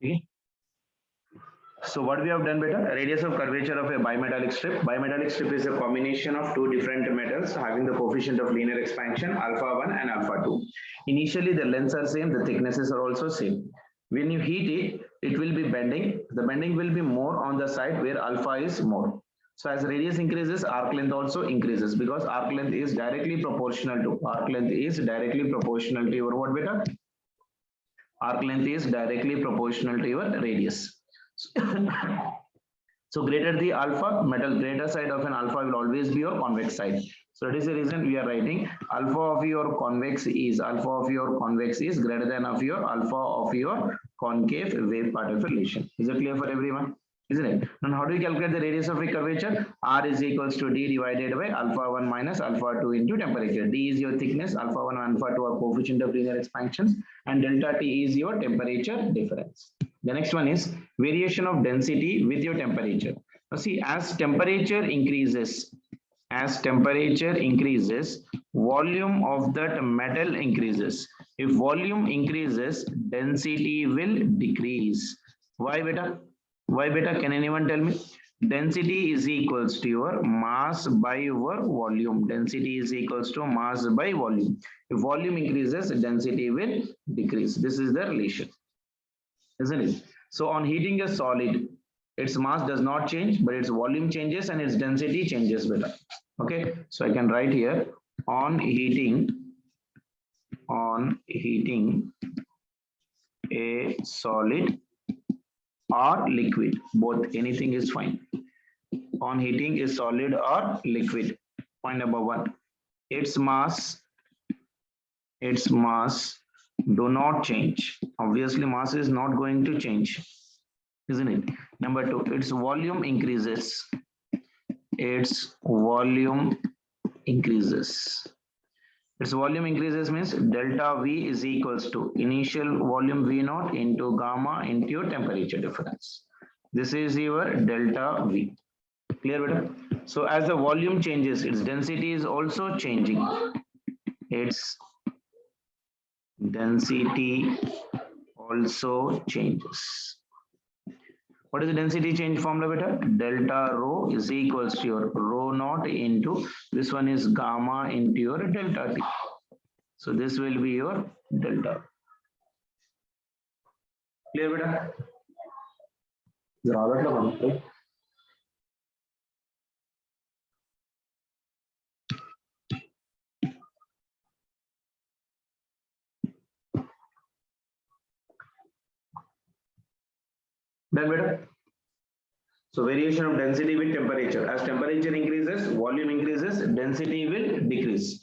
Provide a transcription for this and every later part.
ठीक है. So what we have done, beta, radius of curvature of a bimetallic strip. Bimetallic strip is a combination of two different metals having the coefficient of linear expansion alpha 1 and alpha 2. Initially the lengths are same, the thicknesses are also same. When you heat it, it will be bending. The bending will be more on the side where alpha is more. So as radius increases, arc length also increases because arc length is directly proportional to your what, beta? Arc length is directly proportional to your radius. So greater the alpha, metal greater side of an alpha will always be your convex side. So that is the reason we are writing alpha of your convex is greater than of your alpha of your concave wave particle relation. Is it clear for everyone? Isn't it? Now how do you calculate the radius of a curvature? R is equals to D divided by alpha 1 minus alpha 2 into temperature. D is your thickness, alpha 1 and alpha 2 are coefficient of linear expansions, and delta T is your temperature difference. The next one is variation of density with your temperature. Now see, as temperature increases, volume of that metal increases. If volume increases, density will decrease. Why, beta? Why, beta? Can anyone tell me? Density is equals to your mass by your volume. Density is equals to mass by volume. If volume increases, density will decrease. This is the relation, isn't it? So on heating a solid, its mass does not change, but its volume changes and its density changes, beta. Okay, so I can write here on heating a solid or liquid, both, anything is fine. On heating a solid or liquid, point number 1, its mass do not change. Obviously mass is not going to change, isn't it? Number 2, its volume increases. Its volume increases means delta V is equals to initial volume V naught into gamma into your temperature difference. This is your delta V. Clear, beta? So as the volume changes, its density is also changing. Its density also changes. What is the density change formula, beta? Delta rho is equals to your rho naught into, this one is gamma into your delta T. So this will be your delta. Clear, beta? Done, beta? So variation of density with temperature. As temperature increases, volume increases, density will decrease.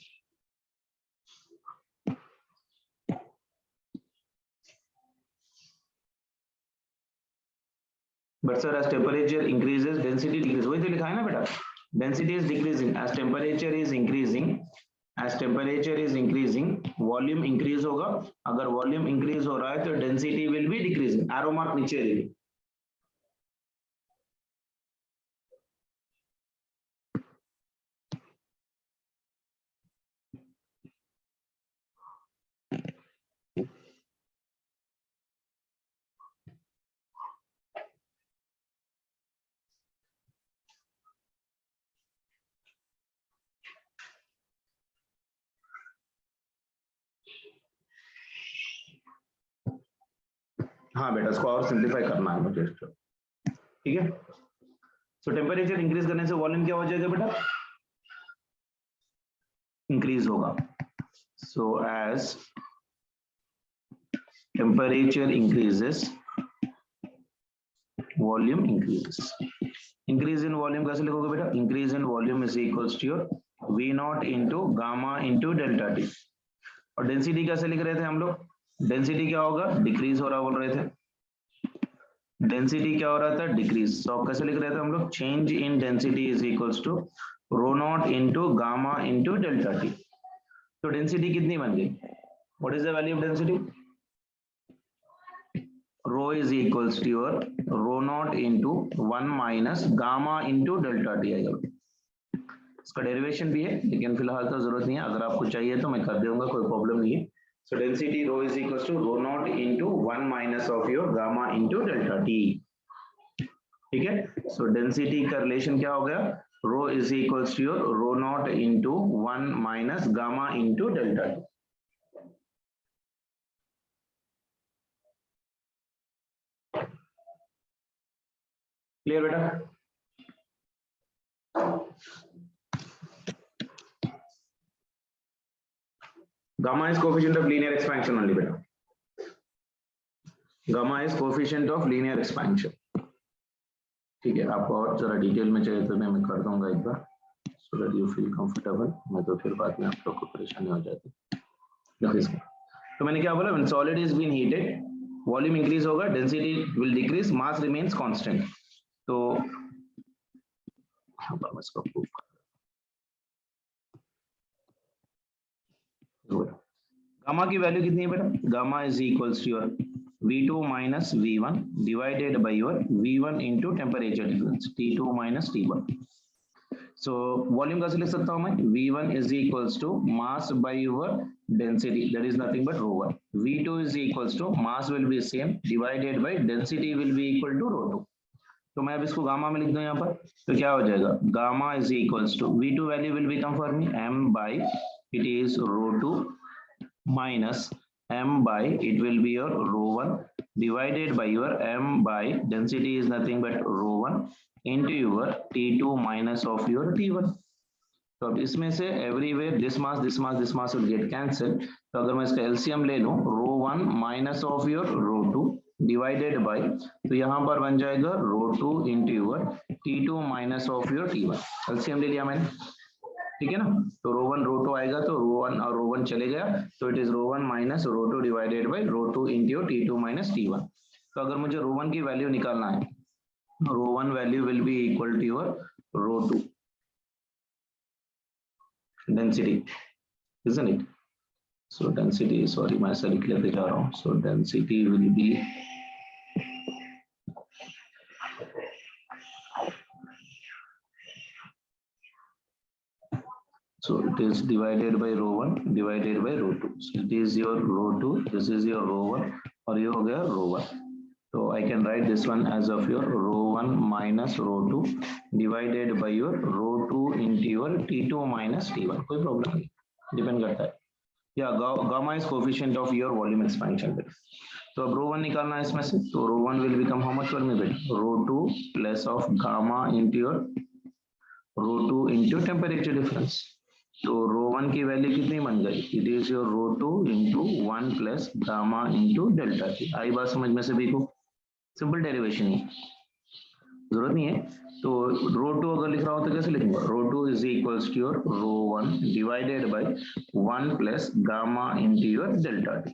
But sir, as temperature increases, density decreases. वही तो लिखा है ना बेटा? Density is decreasing as temperature is increasing. As temperature is increasing, volume increase होगा. अगर volume increase हो रहा है तो density will be decreasing. Arrow mark नीचे देखिए. हाँ बेटा, इसको और सिंप्लीफाई करना है मुझे, ठीक है? सो टेम्परेचर इंक्रीज करने से वॉल्यूम क्या हो जाएगा बेटा? इंक्रीज होगा. So as temperature increases, volume increases. Increase in volume कैसे लिखोगे बेटा? Increase in volume is equals to your V naught into gamma into delta T. और डेंसिटी कैसे लिख रहे थे हम लोग? डेंसिटी क्या होगा? डिक्रीज हो रहा बोल रहे थे. डेंसिटी क्या हो रहा था? डिक्रीज. तो कैसे लिख रहे थे हम लोग? Change in density is equals to rho naught into gamma into delta T. तो डेंसिटी कितनी बन गई? What is the value of density? Rho is equals to your rho naught into 1 minus gamma into delta T आएगा. इसका derivation भी है, लेकिन फिलहाल तो जरूरत नहीं है. अगर आपको चाहिए तो मैं कर दूंगा, कोई प्रॉब्लम नहीं है. So density rho is equals to rho naught into 1 minus of your gamma into delta t. ठीक है, so density का relation क्या हो गया, rho is equals to your rho naught into 1 minus gamma into delta t. Clear बेटा? Gamma is coefficient of linear expansion only बेटा. Gamma is coefficient of linear expansion. ठीक है, आपको और जरा डिटेल में चाहिए तो मैं कर दूंगा एक बार, so that you feel comfortable. मैं तो फिर बाद में आप लोग को परेशानी हो जाती है. तो मैंने क्या बोला, when solid is being heated, volume increase होगा, density will decrease, mass remains constant. तो इसको प्रूव कर, गामा की वैल्यू कितनी है बेटा, gamma is equals to your V2 minus V1 divided by your V1 into temperature difference T2 minus T1. So volume कैसे लिख सकता हूँ मैं, V1 is equals to mass by your density, that is nothing but ρ1. V2 is equals to mass will be same divided by density will be equal to ρ2. तो मैं अब इसको gamma में लिख दूं यहाँ पर, तो क्या हो जाएगा, gamma is equals to V2 value will become for me m by it is ρ2 minus m by it will be your ρ1 divided by your m by density is nothing but ρ1 into your T2 minus of your T1. तो अब इसमें से everywhere this mass will get cancel, तो अगर मैं इसका LCM ले लूं ρ1 minus of your ρ2 divided by, तो यहाँ पर बन जाएगा ρ2 into your T2 minus of your T1. LCM ले लिया मैंने, ठीक है ना, तो ρ1 ρ2 आएगा तो ρ1 और ρ1 चले गया, तो it is ρ1 minus ρ2 divided by ρ2 into your T2 minus T1. तो अगर मुझे ρ1 की वैल्यू निकालना है, ρ1 value will be equal to your ρ2 density, isn't it? So density, sorry मैं ऐसा लिख लेते जा रहा हूँ, so density will be so it is divided by ρ1 divided by ρ2. So it is your ρ2, this is your ρ1 और ये हो गया ρ1. So I can write this one as of your ρ1 minus ρ2 divided by your ρ2 into your T2 minus T1. कोई problem नहीं, depend करता है. या gamma is coefficient of your volume expansion बेटा. तो अब ρ1 निकालना है इसमें से, तो ρ1 will become how much for me बेटा, ρ2 plus of gamma into your ρ2 into temperature difference. तो ρ1 की वैल्यू कितनी बन गई, it is your ρ2 into 1 plus gamma into delta T. आई बात समझ में सभी को, सिंपल डेरिवेशन है, जरूरत नहीं है. तो ρ2 अगर लिख रहा हो तो कैसे लिखूंगा, ρ2 is equals to your ρ1 divided by 1 plus gamma into your delta T.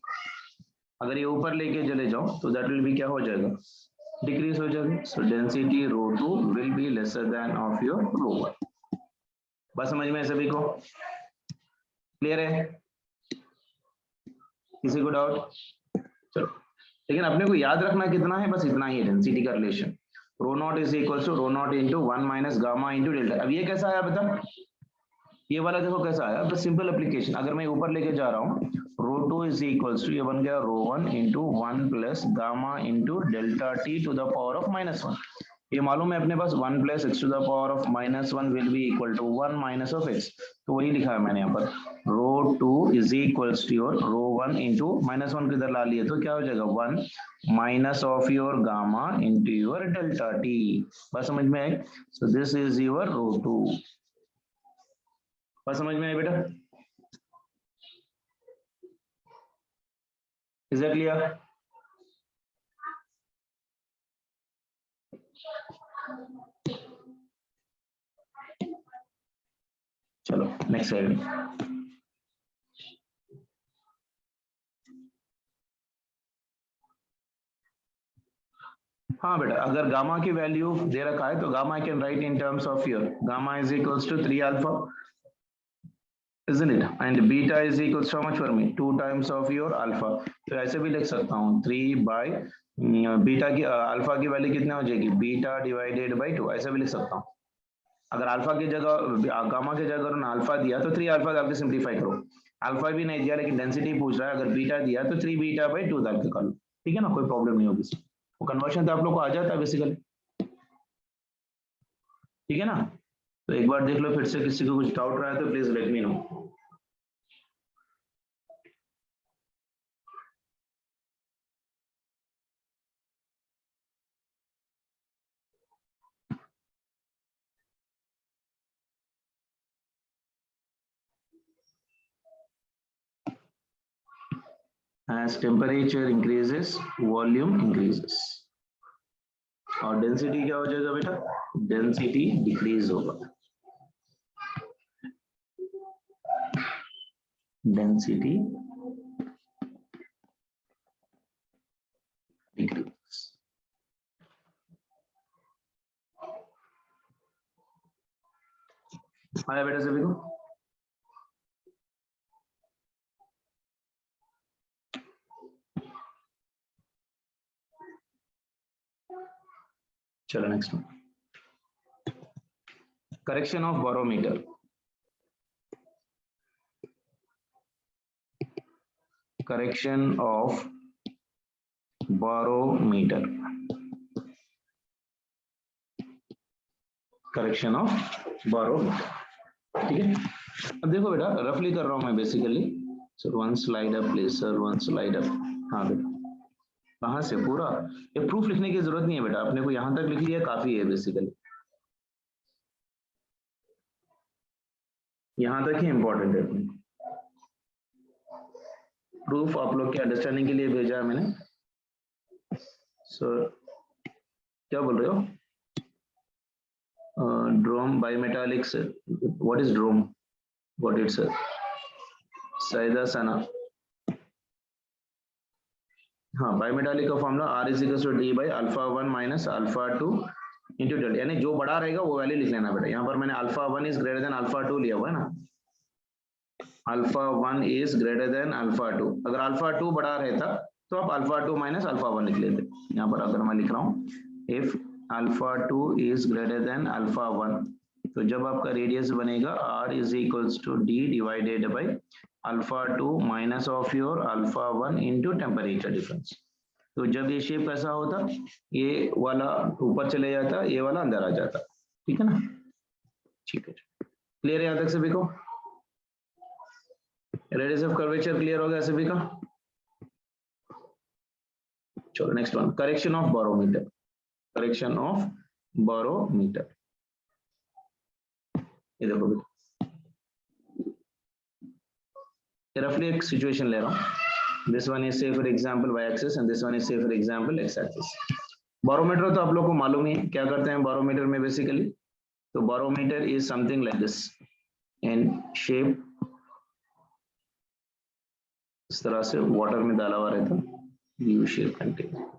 अगर ये ऊपर लेके चले जाओ तो दैट विल बी क्या हो जाएगा, डिक्रीज हो जाएगा. So density ρ2 will be lesser than of your ρ1. बस समझ में सभी को, क्लियर है, किसी को डाउट? चलो, लेकिन अपने को याद रखना कितना है, बस इतना ही है डेंसिटी का relation. Rho naught is equal to rho naught into 1 minus gamma into delta. अब ये कैसा आया बता, ये वाला देखो कैसा आया, बस सिंपल एप्लीकेशन. अगर मैं ऊपर लेके जा रहा हूँ, ρ2 इज इक्वल्स टू, ये बन गया ρ1 into 1 plus gamma into delta T to the power of -1. ये मालूम है अपने पास 1 plus X to the power of -1 will be equal to 1 minus of X. तो वही लिखा है मैंने यहाँ पर, ρ2 is equals to your ρ1 into -1 किधर ला लिए तो क्या हो जाएगा 1 minus of your gamma into your delta T. बस समझ में आए. So this is your ρ2. बस समझ में आए बेटा, इज दैट क्लियर? चलो नेक्स्ट स्लाइड. हाँ बेटा, अगर गामा की वैल्यू दे रखा है तो gamma I can write in terms of your gamma is equals to 3 alpha, isn't it, and beta is equals to how much for me 2 times of your alpha. तो ऐसे भी लिख सकता हूँ 3 by बीटा की अल्फा की value कितना हो जाएगी, बीटा डिवाइडेड बाई 2. ऐसे भी लिख सकता हूँ. अगर अल्फा की जगह गामा की जगह उन्होंने अल्फा दिया तो 3 अल्फा डाल के सिंप्लीफाई करो. अल्फा भी नहीं दिया लेकिन डेंसिटी पूछ रहा है, अगर बीटा दिया तो 3 बीटा बाई 2 डाल के कर लो, ठीक है ना, कोई प्रॉब्लम नहीं होगी। वो कन्वर्शन तो आप लोग को आ जाता है बेसिकली, ठीक है ना। तो एक बार देख लो, फिर से किसी को कुछ डाउट रहा है तो please let me know. As temperature increases, volume increases. और डेंसिटी क्या हो जाएगा बेटा, डेंसिटी डिक्रीज होगा, डेंसिटी डिक्रीज। आया बेटा सभी को? चलो next one, correction of barometer. Correction of barometer, correction of barometer, ठीक है। अब देखो बेटा, रफली कर रहा हूं मैं basically. Sir one slide up please, sir one slide up. हाँ बेटा, कहाँ से पूरा? ये प्रूफ लिखने की जरूरत नहीं है बेटा, अपने को यहां तक लिख लिया काफी है बेसिकली, यहां तक ही इंपॉर्टेंट है। प्रूफ आप लोग के अंडरस्टैंडिंग के लिए भेजा है मैंने। सर क्या बोल रहे हो? ड्रोम बायोमेटालिक्स, व्हाट इज ड्रोम, व्हाट इट्स साइदा सना। हाँ, बायोमेटालिक का formula R is equal to D by alpha 1 minus alpha 2 into delta, यानी जो बड़ा रहेगा वो वैल्यू लिख लेना बेटा। यहाँ पर मैंने alpha 1 is greater than alpha 2 लिया हुआ है ना, alpha 1 is greater than alpha 2। अगर अल्फा 2 बड़ा रहता तो आप अल्फा 2 माइनस अल्फा 1 लिख लेते। यहाँ पर अगर मैं लिख रहा हूँ if alpha 2 is greater than alpha 1, तो जब आपका रेडियस बनेगा R is equals to D divided by alpha 2 minus of your alpha 1 into temperature difference. तो जब ये शेप कैसा होता, ये वाला ऊपर चले जाता, ये वाला अंदर आ जाता, ठीक है ना। ठीक है, क्लियर है यहाँ तक सभी को? रेडियस ऑफ कर्वेचर क्लियर हो गया सभी का? चलो next one, correction of barometer. Correction of barometer, ये देखो बेटा, रफली एक सिचुएशन ले रहा हूँ। This one is say for example y axis and this one is say for example x axis. Barometer तो आप लोग को मालूम ही है क्या करते हैं बारोमीटर में बेसिकली। तो barometer is something like this in shape, इस तरह से वाटर में डाला हुआ रहता, यू शेप कंटेनर,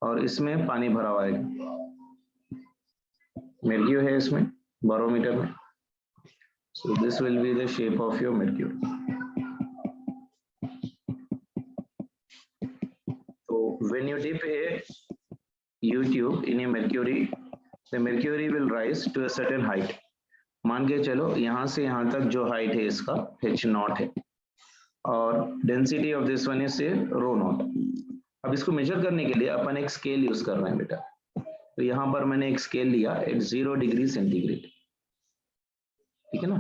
और इसमें पानी भरा हुआ है, mercury है इसमें बारोमीटर में। So this will be the shape of your mercury. So when you dip a U-tube in a mercury, the mercury will rise to a certain height. मान के चलो यहाँ से यहाँ तक जो हाइट है इसका h0 है, और density of this one is ρ0। अब इसको मेजर करने के लिए अपन एक स्केल यूज कर रहे हैं बेटा। तो यहाँ पर मैंने एक स्केल लिया एट 0 डिग्री सेंटीग्रेड, ठीक है ना।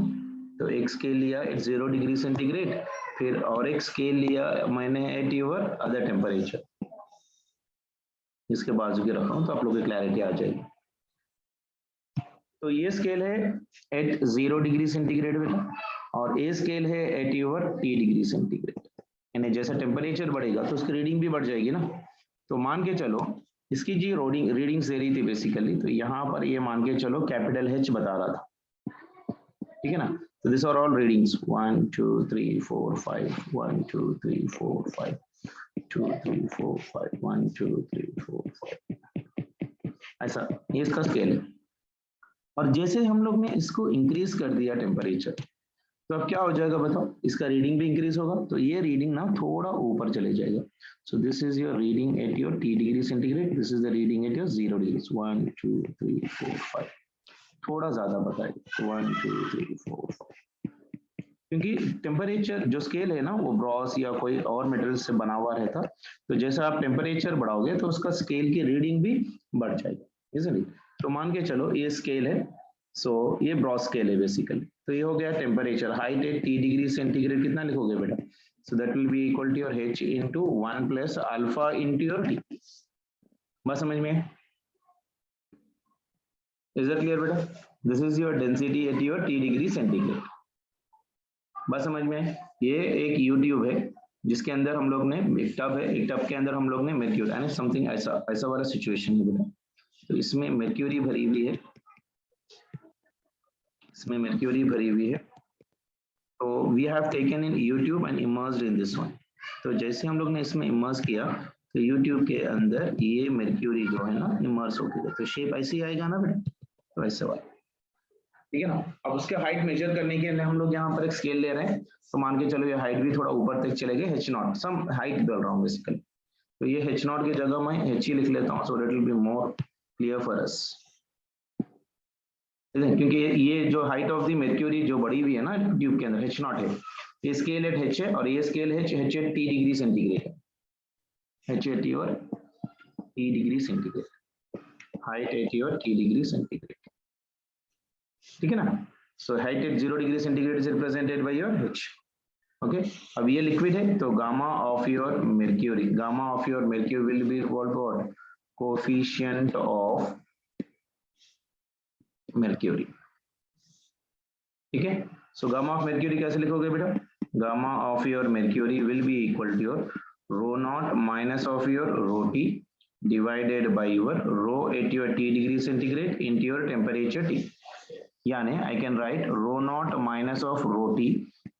तो एक स्केल लिया एट 0 डिग्री सेंटीग्रेड, फिर और एक स्केल लिया मैंने एट योर अदर टेम्परेचर, इसके बाजू के रखा हूं तो आप लोगों की क्लैरिटी आ जाएगी। तो ये स्केल है एट 0 डिग्री सेंटीग्रेड बेटा, और ये स्केल है eight your T degree centigrade, यानी जैसा टेम्परेचर बढ़ेगा तो उसकी रीडिंग भी बढ़ जाएगी ना। तो मान के चलो इसकी जी रीडिंग्स दे रही थी बेसिकली, तो यहाँ पर ये मान के चलो कैपिटल H बता रहा था, ठीक है ना। तो दिस आर ऑल रीडिंग्स 1 2 3 4 5 1 2 3 4 5 2 3 4 5 1 2 3 4 5, ऐसा ये इसका स्केल है। और जैसे हम लोग ने इसको इंक्रीज कर दिया टेम्परेचर, तो अब क्या हो जाएगा बताओ, इसका रीडिंग भी इंक्रीज होगा, तो ये रीडिंग ना थोड़ा ऊपर चले जाएगा। सो this is your reading eight your T degree centigrade, this is the reading eight your 0 degree, 1 2 3 4 5। थोड़ा ज्यादा बताइए 1 2 3 4 क्योंकि टेम्परेचर जो स्केल है ना वो ब्रॉस या कोई और मटेरियल से बना हुआ रहता, तो जैसा आप टेम्परेचर बढ़ाओगे तो उसका स्केल की रीडिंग भी बढ़ जाएगी, इसलिए तो मान के चलो ये स्केल है, सो ये ब्रॉस स्केल है बेसिकली, तो ये हो गया टेम्परेचर, हाइट है T डिग्री सेंटीग्रेड, कितना लिखोगे बेटा, so that will be equal to your H into 1 plus alpha into your T। बस समझ में, इज दैट क्लियर बेटा, this is your density at your T degree centigrade. बस समझ में, ये एक यूट्यूब है जिसके अंदर हम लोग ने एक टब है, एक टब के अंदर हम लोग ने mercury यानी समथिंग ऐसा ऐसा वाला सिचुएशन है बेटा, तो इसमें mercury भरी हुई है, इसमें mercury भरी हुई है, तो we have taken in YouTube and immersed in this one, तो जैसे हम लोग ने इसमें इमर्स किया तो यूट्यूब के अंदर ये mercury जो है ना इमर्स हो गया, तो शेप ऐसे ही आएगा ना बेटा, तो ऐसे वाला, ठीक है ना। अब उसके हाइट मेजर करने के लिए हम लोग यहाँ पर एक स्केल ले रहे हैं, तो मान के चलो ये हाइट भी थोड़ा ऊपर तक चलेगी, H0 सम हाइट बोल रहा हूँ बेसिकली, तो ये H0 की जगह मैं H ही लिख लेता हूँ, so that will be more clear for us, क्योंकि ये जो हाइट ऑफ द mercury जो बढ़ी हुई है ना ट्यूब के अंदर H0 है, ये स्केल एट H है और ये स्केल है H at T degree centigrade है, H at your T degree centigrade, height at your T degree centigrade, ठीक है ना। So height at 0 degree centigrade is represented by your H, okay. अब ये लिक्विड है तो gamma of your mercury, gamma of your mercury will be equal to what, coefficient of mercury, ठीक है। So gamma of mercury कैसे लिखोगे बेटा, gamma of your mercury will be equal to your rho naught minus of your rho T divided by your rho at your T degree centigrade into your temperature T, यानी I can write rho naught minus of rho T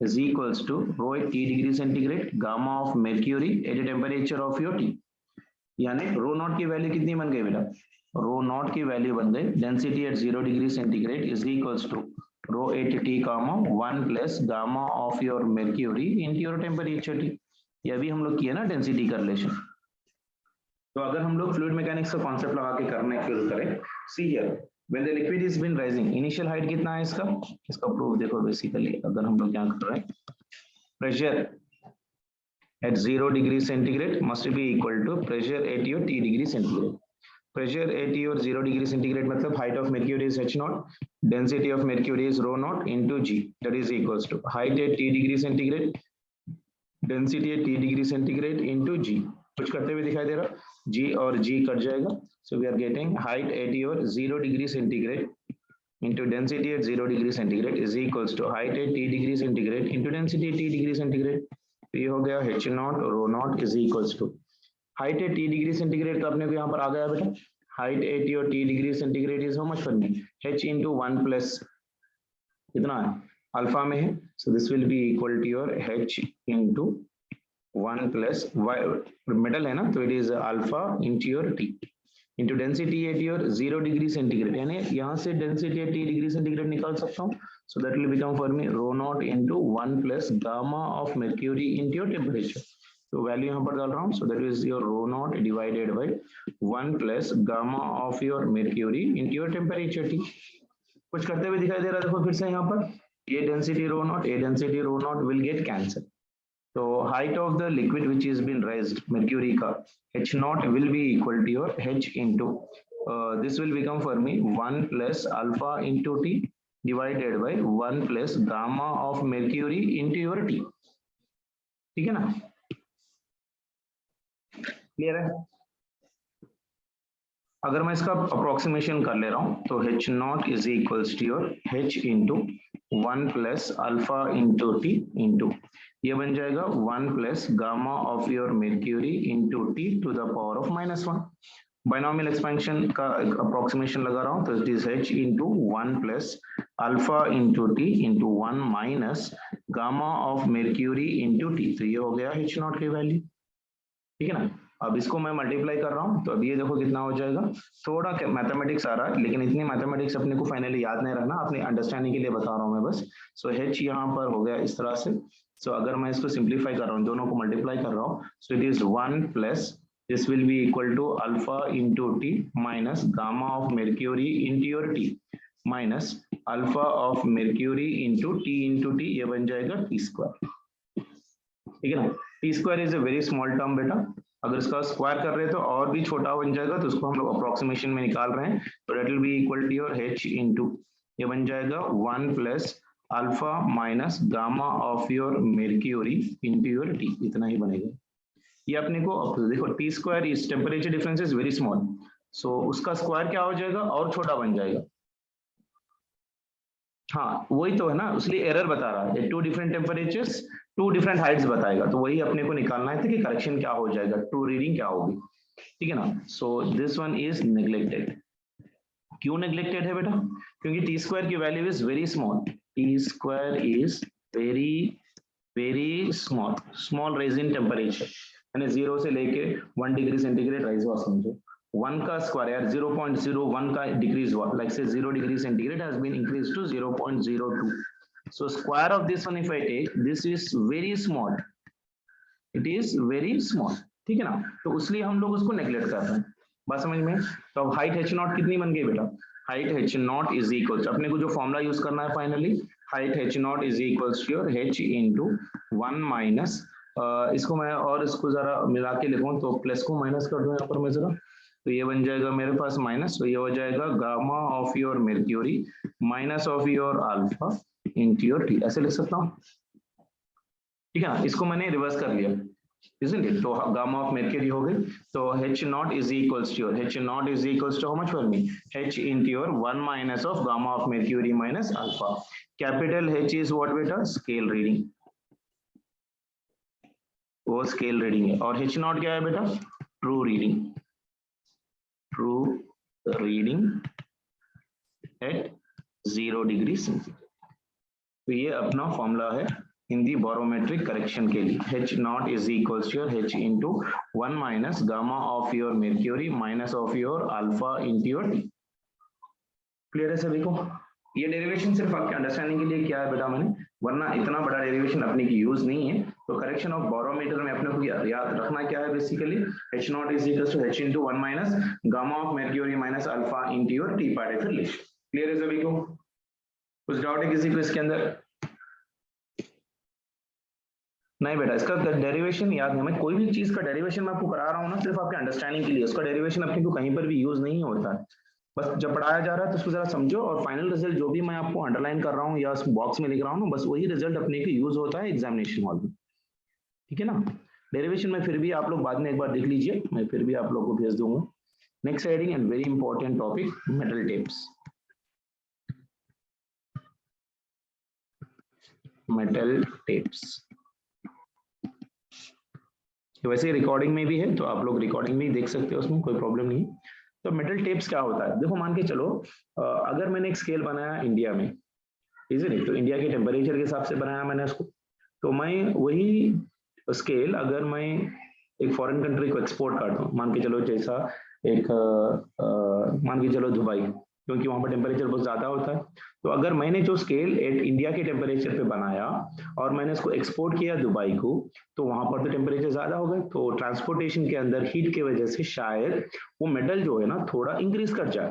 is equals to rho at T degree centigrade gamma of mercury at a temperature of your T, यानी rho naught की value कितनी बन गई बेटा, rho naught की value बन गई density at 0 degree centigrade is equals to rho at T comma 1 plus gamma of your mercury into your temperature T, ये भी हम लोग किया ना डेंसिटी का रिलेशन। तो अगर हम लोग फ्लूइड मैकेनिक्स का कॉन्सेप्ट लगा के करने शुरू करें, see here when the liquid is been rising, initial height कितना है इसका, इसका प्रूफ देखो बेसिकली, अगर हम लोग क्या कर रहे हैं, pressure at 0 degree centigrade must be equal to pressure at your T degree centigrade, pressure at your 0 degree centigrade मतलब height of mercury is H0, डेंसिटी ऑफ mercury is rho naught into G, that is equals to height at T degree centigrade, density at T degree centigrade into G, कुछ करते हुए दिखाई दे रहा, G और G cut जाएगा, so we are getting height at your 0 degree centigrade into density at 0 degree centigrade is equals to height at T degree centigrade into density at T degree centigrade, तो ये हो गया H0 rho naught is equals to height at T degree centigrade, तो अपने को यहाँ पर आ गया बेटा, height at your T degree centigrade is how much for me, H into 1 plus कितना है अल्फा में है, so this will be equal to your H into 1 plus y metal है ना, तो it is alpha into your T into density at your 0 degree centigrade, यानी यहाँ से density at T degree centigrade निकाल सकता हूँ, so that will become for me rho naught into 1 plus gamma of mercury into your temperature, तो value यहाँ पर डाल रहा हूँ, so that is your rho naught divided by 1 plus gamma of your mercury into your temperature T, कुछ करते हुए दिखाई दे रहा है, देखो फिर से यहाँ पर ये डेंसिटी रो नॉट, ये density rho not will get cancel, so height of the liquid which is been raised mercury का H0 will be equal to your H into this will become for me 1 plus alpha into T divided by 1 plus gamma of mercury into your T, ठीक है ना, clear है। अगर मैं इसका approximation कर ले रहा हूँ तो H0 is equals to your H into 1 plus alpha into T into ये बन जाएगा 1 plus gamma of your mercury into T to the power of -1, binomial expansion का अप्रोक्सीमेशन लगा रहा हूँ, तो it is H into 1 plus alpha into T into 1 minus gamma of mercury into T, तो ये हो गया H0 की वैल्यू, ठीक है ना। अब इसको मैं मल्टीप्लाई कर रहा हूँ, तो अब ये देखो कितना हो जाएगा, थोड़ा मैथमेटिक्स आ रहा है लेकिन इतनी मैथमेटिक्स अपने को फाइनली याद नहीं रहना, अपनी अंडरस्टैंडिंग के लिए बता रहा हूँ मैं बस। सो H यहाँ पर हो गया इस तरह से, सो अगर मैं इसको सिंप्लीफाई कर रहा हूँ, दोनों को मल्टीप्लाई कर रहा हूँ, so it is 1 plus this will be equal to alpha into T minus gamma of mercury into your T, minus alpha of mercury into T, ये बन जाएगा टी स्क्वायर, ठीक है ना। T square is a very small term बेटा, अगर इसका square कर रहे हैं तो और भी छोटा बन जाएगा, तो उसको हम लोग अप्रोक्सीमेशन में निकाल रहे हैं, तो that will be equal to your h into, ये बन जाएगा 1 plus alpha minus gamma of your mercury into your T, इतना ही बनेगा। ये अपने को देखो T square is temperature difference is very small, so उसका स्क्वायर क्या हो जाएगा और छोटा बन जाएगा। हाँ वही तो है ना, इसलिए एरर बता रहा है, two different temperatures two different heights बताएगा, तो वही अपने को निकालना है कि करेक्शन क्या हो जाएगा, ट्रू रीडिंग क्या होगी, ठीक है ना। So this one is neglected. क्यों नेग्लेक्टेड है बेटा, क्योंकि टी स्क्वायर की value is very small, T square is very small, small rise in temperature, यानी 0 से लेके 1 डिग्री सेंटीग्रेड राइज हुआ समझो, 1 का स्क्वायर यार 0.01 का डिक्रीज हुआ, like say 0 degree centigrade has been increase to 0.02, so square of this one if I take, this is very small, it is very small, ठीक है ना, तो इसलिए हम लोग उसको नेग्लेक्ट कर रहे हैं, बात समझ में। तो अब हाइट h नॉट कितनी बन गई बेटा, height h naught is equal, अपने को जो फॉर्मूला यूज करना है finally, height h naught is equals to your h into 1 minus, इसको मैं और इसको जरा मिला के लिखूं तो प्लस को माइनस कर दूं यहाँ पर मैं जरा, तो ये बन जाएगा मेरे पास माइनस, तो ये हो जाएगा gamma of your mercury minus of your alpha into your T, ऐसे लिख सकता हूँ, ठीक है ना। इसको मैंने रिवर्स कर लिया, isn't it? तो गामा ऑफ मेर्क्यूरी हो गई, तो h naught is equals to your, h naught is equals to how much for me, h into your 1 minus of gamma of mercury minus alpha, capital H is what बेटा, scale reading, वो scale reading है, और h naught क्या है बेटा, true reading, true reading at 0 degree centigrade, तो ये अपना फॉर्मूला है इन दी बोरोमेट्रिक करेक्शन के लिए, h naught is equals to your h into 1 minus gamma of your mercury minus of your alpha into your T, clear है सभी को। ये डेरिवेशन सिर्फ आपके अंडरस्टैंडिंग के लिए क्या है बेटा मैंने, वरना इतना बड़ा डेरिवेशन अपने की यूज नहीं है, तो करेक्शन ऑफ बोरोमीटर में अपने को याद रखना क्या है basically, h naught is equals to h into 1 minus gamma of mercury minus alpha into your T part of relation, clear है सभी को, कुछ डाउट है किसी को इसके अंदर? नहीं बेटा, इसका डेरिवेशन याद नहीं, मैं कोई भी चीज का डेरिवेशन मैं आपको करा रहा हूँ ना सिर्फ आपके अंडरस्टैंडिंग के लिए, उसका डेरिवेशन अपने को कहीं पर भी यूज नहीं होता है, बस जब पढ़ाया जा रहा है तो उसको जरा समझो, और फाइनल रिजल्ट जो भी मैं आपको अंडरलाइन कर रहा हूँ या बॉक्स में लिख रहा हूँ ना, बस वही रिजल्ट अपने को यूज होता है एग्जामिनेशन हॉल में, ठीक है ना। डेरिवेशन में फिर भी आप लोग बाद में एक बार देख लीजिए, मैं फिर भी आप लोग को भेज दूंगा। Next heading and very important topic, metal tapes, metal tapes, तो वैसे रिकॉर्डिंग में भी है, तो आप लोग रिकॉर्डिंग में ही देख सकते हो, उसमें कोई प्रॉब्लम नहीं। तो मेटल टेप्स क्या होता है, देखो मान के चलो अगर मैंने एक स्केल बनाया इंडिया में, इजीली, तो इंडिया के टेम्परेचर के हिसाब से बनाया मैंने उसको, तो मैं वही स्केल अगर मैं एक फॉरेन कंट्री को एक्सपोर्ट करता हूँ, मान के चलो जैसा एक मान के चलो दुबई, क्योंकि वहां पर टेम्परेचर बहुत ज्यादा होता है, तो अगर मैंने जो स्केल इंडिया के टेम्परेचर पे बनाया और मैंने इसको एक्सपोर्ट किया दुबई को, तो वहां पर तो टेम्परेचर ज्यादा हो गए, तो ट्रांसपोर्टेशन के अंदर हीट की वजह से शायद वो मेटल जो है ना थोड़ा इंक्रीज कर जाए,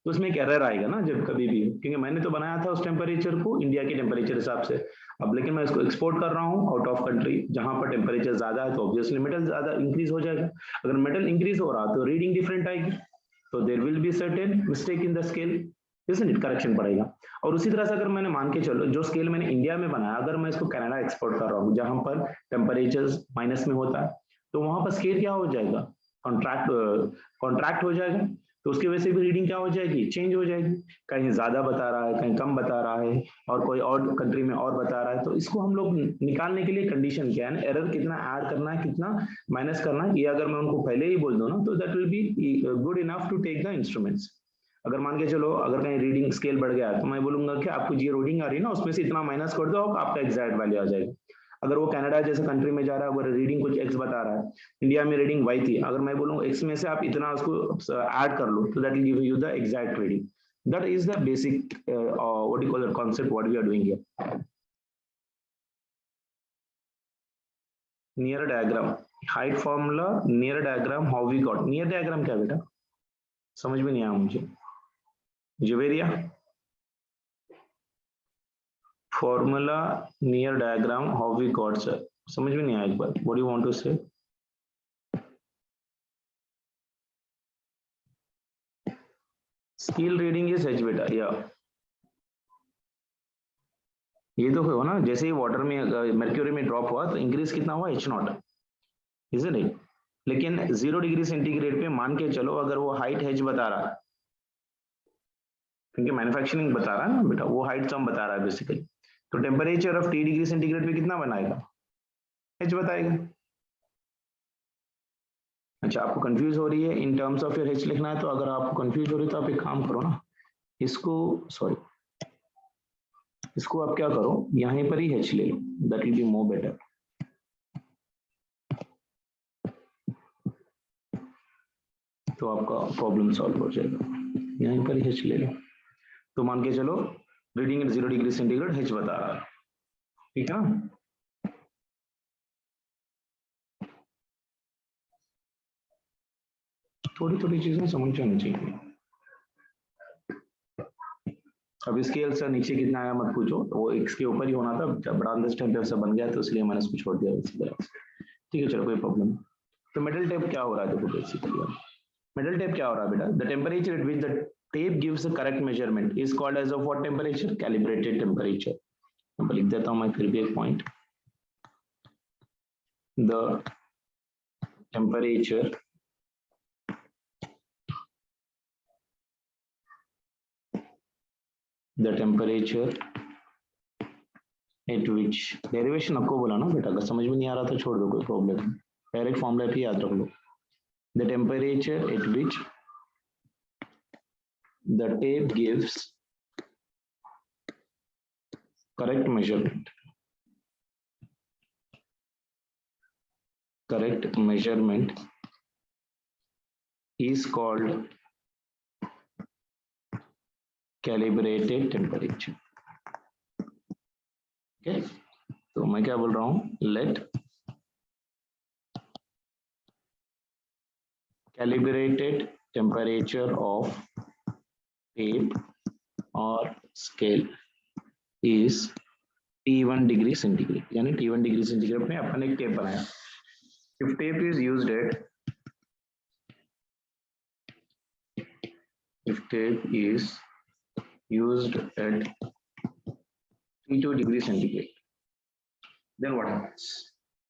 तो उसमें एक एरर आएगा ना जब कभी भी, क्योंकि मैंने तो बनाया था उस टेम्परेचर को इंडिया के टेम्परेचर हिसाब से, अब लेकिन मैं इसको एक्सपोर्ट कर रहा हूँ आउट ऑफ कंट्री जहां पर टेम्परेचर ज्यादा है, तो ऑब्वियसली मेटल ज्यादा इंक्रीज हो जाएगा, अगर मेटल इंक्रीज हो रहा तो रीडिंग डिफरेंट आएगी, तो there will be certain mistake in the scale, इसमें करेक्शन पड़ेगा। और उसी तरह से अगर मैंने मान के चलो जो स्केल मैंने इंडिया में बनाया, अगर मैं इसको कनाडा एक्सपोर्ट कर रहा हूँ जहां पर टेम्परेचर माइनस में होता है, तो वहां पर स्केल क्या हो जाएगा, कॉन्ट्रैक्ट हो जाएगा, तो उसकी वजह से भी रीडिंग क्या हो जाएगी, चेंज हो जाएगी, कहीं ज्यादा बता रहा है कहीं कम बता रहा है, और कोई और कंट्री में और बता रहा है, तो इसको हम लोग निकालने के लिए कंडीशन क्या है, एरर कितना ऐड करना है कितना माइनस करना है, ये अगर मैं उनको पहले ही बोल दूं ना, तो that will be good enough to take the instruments. अगर मान के चलो अगर कहीं रीडिंग स्केल बढ़ गया, तो मैं बोलूंगा कि आपको जो रीडिंग आ रही है ना उसमें से इतना माइनस कर दो, आपका एग्जैक्ट वैल्यू आ जाएगा। अगर वो कनाडा जैसे कंट्री में जा रहा है, अगर रीडिंग कुछ एक्स बता रहा है, इंडिया में रीडिंग वाई थी, अगर मैं बोलूँ एक्स में से आप इतना उसको ऐड कर लो, तो that will give you the exact reading, that is the basic what you call the concept what we are doing here. Near diagram, height formula, near diagram, how we got near diagram क्या बेटा, समझ में नहीं आया मुझे। Juveria, formula near diagram how we got sir. समझ में नहीं आया एक बार. What do you want to say? Skill reading is H beta. Yeah. ये तो हो ना, जैसे ही वाटर में मर्क्यूरी में ड्रॉप हुआ तो इंक्रीज कितना हुआ H नॉट, इज नहीं. लेकिन 0 डिग्री सेंटीग्रेड पे मान के चलो अगर वो हाइट H बता रहा है, क्योंकि मैन्युफैक्चरिंग बता रहा है ना बेटा, वो हाइट सम बता रहा है बेसिकली, तो temperature of T degree centigrade पे कितना बनाएगा, H बताएगा. अच्छा, आपको कंफ्यूज हो रही है इन टर्म्स ऑफ योर H लिखना है, तो अगर आपको कंफ्यूज हो रही है तो आप एक काम करो ना, इसको आप क्या करो, यहीं पर ही H ले लो, that will be more better. तो आपका प्रॉब्लम सॉल्व हो जाएगा. यहीं पर ही H ले लो, तो मान के चलो reading at 0 degree centigrade H बता रहा है, ठीक है. थोड़ी थोड़ी चीजें समझ जानी चाहिए. अब स्केल से नीचे कितना आया मत पूछो, तो वो x के ऊपर ही होना था, जब ब्रांच टाइप से बन गया तो इसलिए मैंने इसको छोड़ दिया इसी तरह. ठीक है, चलो कोई प्रॉब्लम. तो मेटल टेप क्या हो रहा है, देखो बेसिकली मेटल टेप क्या हो रहा है बेटा, the temperature at which the tape gives a correct measurement is called as of what temperature, calibrated temperature. मैं लिख देता हूं मैं फिर भी एक point, the temperature at which, derivation आपको बोला ना बेटा, अगर समझ में नहीं आ रहा तो छोड़ दो, कोई प्रॉब्लम नहीं, डायरेक्ट फॉर्मूला भी याद रख लो. The temperature at which the tape gives correct measurement is called calibrated temperature. Okay, तो मैं क्या बोल रहा हूं, let calibrated temperature of tape or scale is T1 degree centigrade, यानी T1 डिग्री सेंटीग्रेड में अपन एक टेप बनाया. If tape is used at T2 degree centigrade, then what happens?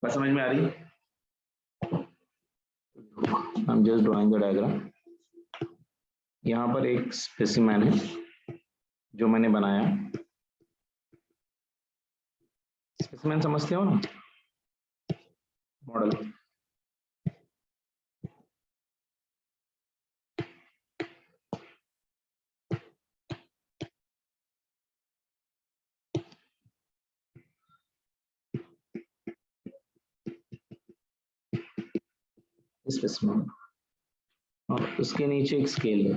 बात समझ में आ रही है? I'm just drawing the diagram. यहाँ पर एक स्पेसिमेन है जो मैंने बनाया. स्पेसिमेन समझते हो ना, मॉडल. स्पेसिमेन और उसके नीचे एक स्केल है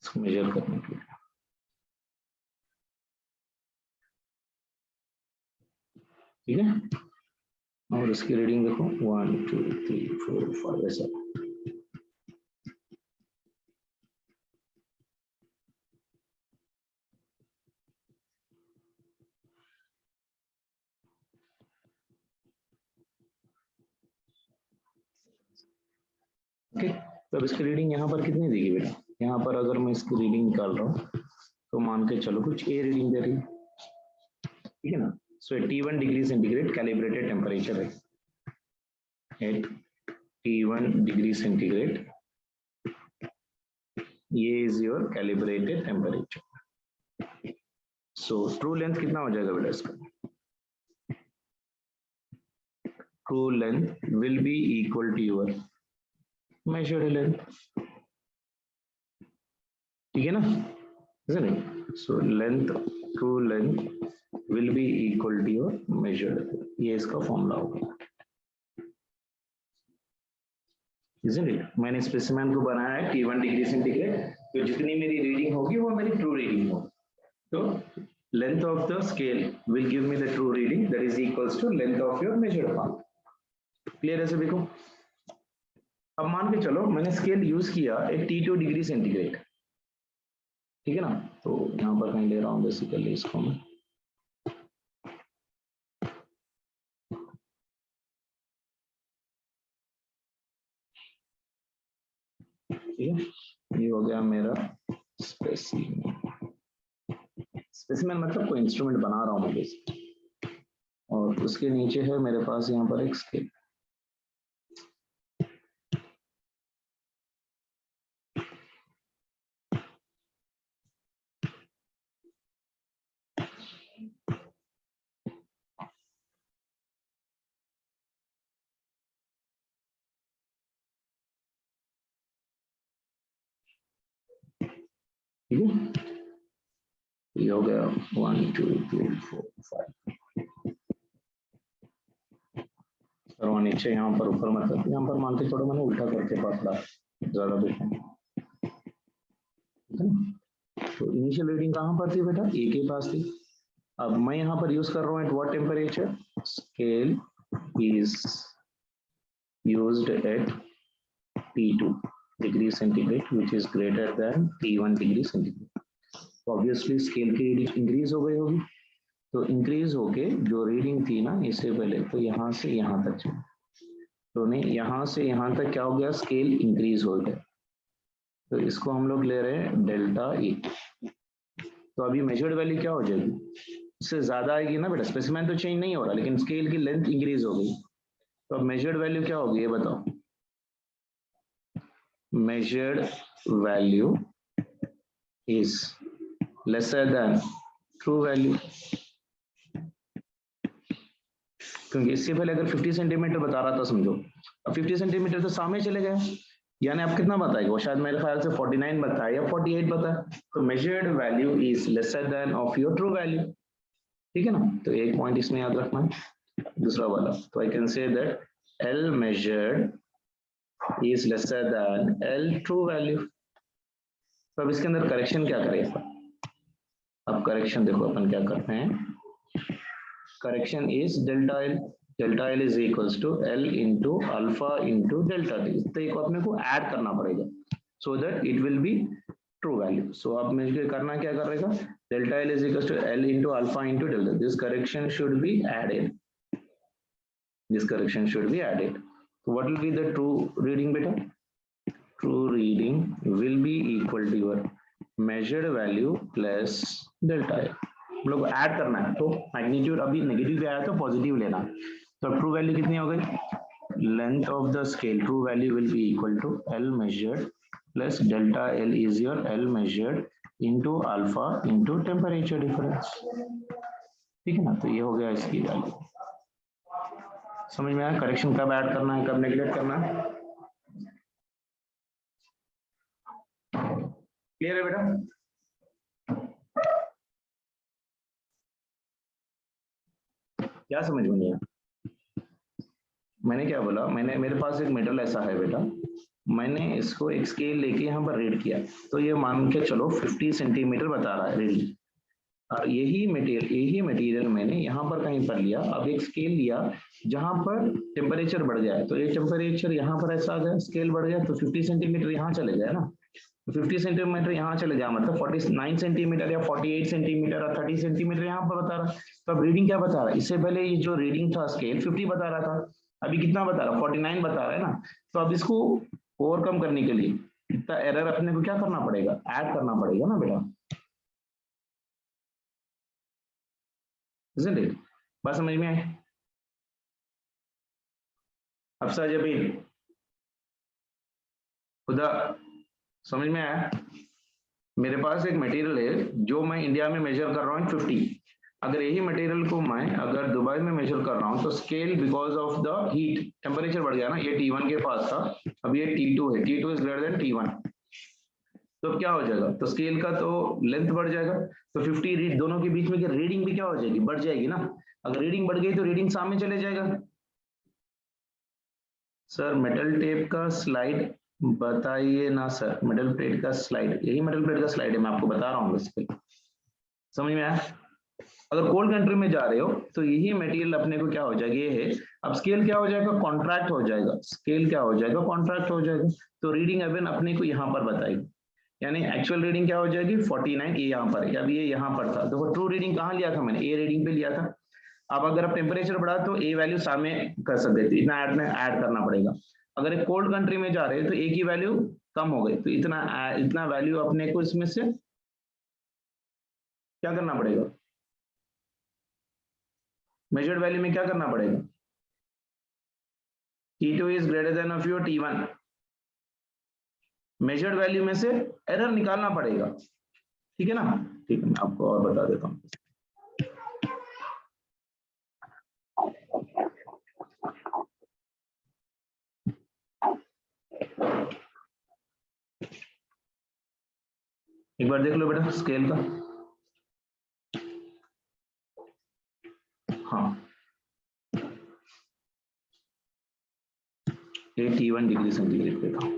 इसको मेजर करने के लिए. ठीक है, और इसकी रीडिंग देखो 1 2 3 4 5 ऐसा. ओके, तो इसकी रीडिंग यहाँ पर कितनी देगी बेटा, यहाँ पर अगर मैं इसकी रीडिंग निकाल रहा हूँ तो मान के चलो कुछ A रीडिंग दे रही है, ठीक है ना. So T1 degree centigrade calibrated temperature है, एट T1 डिग्री सेंटीग्रेड, ये is your calibrated temperature. So true length कितना हो जाएगा बेटा इसका, true length will be equal to your measured length. ठीक है ना, isn't it? So length, true length will be equal to your measured length. ये इसका फॉर्मूला होगा, isn't it? मैंने स्पेसिमेन को बनाया है T1 डिग्री सेंटीग्रेड, तो जितनी मेरी रीडिंग होगी वो मेरी ट्रू रीडिंग होगी. तो length of the scale will give me the true reading, that is equals to length of your measured part. Clear है सभी को? अब मान के चलो मैंने स्केल यूज किया एक T2 डिग्री सेंटीग्रेड, ठीक है ना, तो यहाँ पर कहीं ले रहा हूँ बेसिकली इसको मैं, ठीक है, ये हो गया मेरा स्पेसिमेन। स्पेसिमेन मतलब कोई इंस्ट्रूमेंट बना रहा हूँ मैं, और उसके नीचे है मेरे पास यहाँ पर एक स्केल। ठीक है, ये हो गया 1 2 3 4 5, और वहाँ नीचे यहाँ पर ऊपर मतलब यहाँ पर मान के चलो मैंने उल्टा करके पकड़ा ज्यादा देखा, ठीक है ना। तो इनिशियल रीडिंग कहाँ पर थी बेटा, ए के पास थी। अब मैं यहाँ पर यूज कर रहा हूँ at what temperature, scale is used eight T2 degree centigrade which is greater than T1 degree centigrade. तो ऑब्वियसली स्केल की रीडिंग इंक्रीज हो गई होगी, तो इंक्रीज होके जो रीडिंग थी ना इससे पहले, तो यहाँ से यहाँ तक चली, तो नहीं यहाँ से यहाँ तक क्या हो गया, स्केल इंक्रीज हो गया, तो इसको हम लोग ले रहे हैं डेल्टा ई। तो अभी मेजर्ड वैल्यू क्या हो जाएगी, इससे ज्यादा आएगी ना बेटा, स्पेसिमेन तो चेंज नहीं हो रहा लेकिन स्केल की लेंथ इंक्रीज हो गई, तो अब मेजर्ड वैल्यू क्या होगी ये बताओ, measured value is lesser than true value, क्योंकि इससे पहले अगर 50 सेंटीमीटर बता रहा था समझो, अब 50 सेंटीमीटर तो सामने चले गए, यानी आप कितना बताएगा, वो शायद मेरे ख्याल से 49 बताया या 48 बताया, तो measured value is lesser than of your true value, ठीक है ना। तो एक पॉइंट इसमें याद रखना है। दूसरा वाला, तो I can say that L measured is lesser than L true value। तो अब इसके अंदर करेक्शन क्या करेगा, अब करेक्शन देखो अपन क्या करते हैं, correction is delta L, delta L is equals to L into alpha into delta T, तो एक अपने को ऐड करना पड़ेगा so that it will be true value. So अब मुझे करना क्या करेगा, delta L is equals to L into alpha into delta, this correction should be added, this correction should be added. So what will be the true reading beta? True reading will be equal to your measured value plus delta L। हम लोग को add करना है, तो magnitude अभी negative पे आया तो पॉजिटिव लेना, तो ट्रू वैल्यू कितनी हो गई, length of the scale true value will be equal to L measured plus delta L is your L measured into alpha into temperature difference, ठीक है ना। तो ये हो गया इसकी वैल्यू, समझ में आया, करेक्शन कब ऐड करना है कब नेगलेक्ट करना है, क्लियर है बेटा, क्या समझ में नहीं आया, मैंने क्या बोला, मैंने मेरे पास एक मेटल ऐसा है बेटा, मैंने इसको एक स्केल लेके यहाँ पर रीड किया, तो ये मान के चलो 50 सेंटीमीटर बता रहा है रीडिंग, और यही मटेरियल मैंने यहाँ पर कहीं पर लिया, अब एक स्केल लिया जहां पर टेम्परेचर बढ़ जाए, तो ये टेम्परेचर यहाँ पर ऐसा आ गया, स्केल बढ़ गया तो 50 सेंटीमीटर यहाँ चले गए ना, तो 50 सेंटीमीटर यहाँ चले गया मतलब 49 सेंटीमीटर या 48 सेंटीमीटर या 30 सेंटीमीटर यहाँ पर बता रहा है। तो अब रीडिंग क्या बता रहा है, इससे पहले ये जो रीडिंग था स्केल 50 बता रहा था, अभी कितना बता रहा है 49 बता रहा है ना। तो अब इसको ओवरकम करने के लिए इतना एरर अपने को क्या करना पड़ेगा, ऐड करना पड़ेगा ना बेटा, isn't it? बात समझ में आई, अफसा जबीन खुदा समझ में आया, मेरे पास एक मटेरियल है जो मैं इंडिया में मेजर कर रहा हूँ 50, अगर यही मटेरियल को मैं अगर दुबई में मेजर कर रहा हूँ तो scale because of the heat temperature बढ़ गया ना, ये T1 के पास था, अब ये T2 है, T2 is greater than T1, तो क्या हो जाएगा, तो स्केल का तो लेंथ बढ़ जाएगा, तो 50 रीड दोनों के बीच में की रीडिंग भी क्या हो जाएगी, बढ़ जाएगी ना, अगर रीडिंग बढ़ गई तो रीडिंग सामने चले जाएगा। सर मेटल टेप का स्लाइड बताइए ना सर, मेटल प्लेट का स्लाइड, यही मेटल प्लेट का स्लाइड है, मैं आपको बता रहा हूँ बेसिकली, समझ में आया। अगर कोल्ड कंट्री में जा रहे हो तो यही मटेरियल अपने को क्या हो जाएगा, ये है। अब स्केल क्या हो जाएगा, कॉन्ट्रैक्ट हो जाएगा, स्केल क्या हो जाएगा, कॉन्ट्रैक्ट हो जाएगा। तो रीडिंग अगेन अपने को यहाँ पर बताएगी, यानी एक्चुअल रीडिंग क्या हो जाएगी 49, ये यहाँ पर, अब ये यहाँ पर था। देखो ट्रू रीडिंग कहाँ लिया था मैंने, ए रीडिंग पे लिया था। अब अगर आप टेम्परेचर बढ़ा तो ए वैल्यू सामने कर सकते थे, इतना ऐड करना पड़ेगा। अगर एक कोल्ड कंट्री में जा रहे हैं तो ए की वैल्यू कम हो गई, तो इतना वैल्यू अपने को इसमें से क्या करना पड़ेगा, मेजर्ड वैल्यू में क्या करना पड़ेगा, T2 is greater than of your T1, measured value में से एरर निकालना पड़ेगा, ठीक है ना। ठीक है, मैं आपको और बता देता हूँ। एक बार देख लो बेटा स्केल का, हाँ ये T1 डिग्री सेंटीग्रेड पे था।